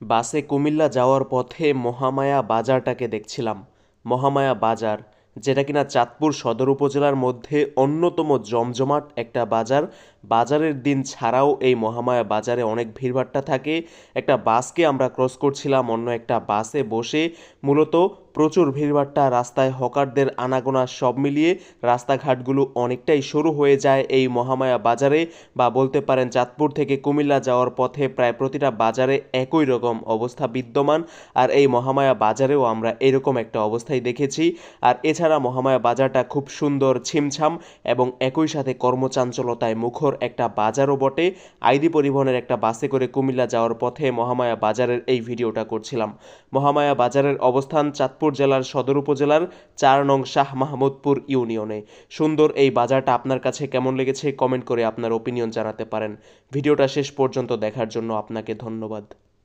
বাসে কুমিল্লা যাওয়ার পথে মহামায়া বাজারটাকে দেখছিলাম। মহামায়া বাজার, যেটা কিনা চাঁদপুর সদর উপজেলার মধ্যে অন্যতম জমজমাট একটা বাজার। বাজারের দিন ছাড়াও এই মহামায়া বাজারে অনেক ভিড়ভাট্টা থাকে। একটা বাসকে আমরা ক্রস করছিলাম, অন্য একটা বাসে বসে। মূলত প্রচুর ভিড়ভাট্টা, রাস্তায় হকারদের আনাগোনা, সব মিলিয়ে রাস্তাঘাটগুলো অনেকটাই সরু হয়ে যায় এই মহামায়া বাজারে। বা বলতে পারেন চাঁদপুর থেকে কুমিল্লা যাওয়ার পথে প্রায় প্রতিটা বাজারে একই রকম অবস্থা বিদ্যমান। আর এই মহামায়া বাজারেও আমরা এরকম একটা অবস্থায় দেখেছি। আর এছাড়া মহামায়া বাজারটা খুব সুন্দর, ছিমছাম এবং একই সাথে কর্মচাঞ্চলতায় মুখর একটা বাজারও বটে। আইডি পরিবহনের একটা বাসে করে কুমিল্লা যাওয়ার পথে মহামায়া বাজারের এই ভিডিওটা করছিলাম। মহামায়া বাজারের অবস্থান চাঁদপুর জেলার সদর উপজেলার ৪ নং শাহ মাহমুদপুর ইউনিয়নে। সুন্দর এই বাজারটা আপনার কাছে কেমন লেগেছে কমেন্ট করে আপনার ওপিনিয়ন জানাতে পারেন। ভিডিওটা শেষ পর্যন্ত দেখার জন্য আপনাকে ধন্যবাদ।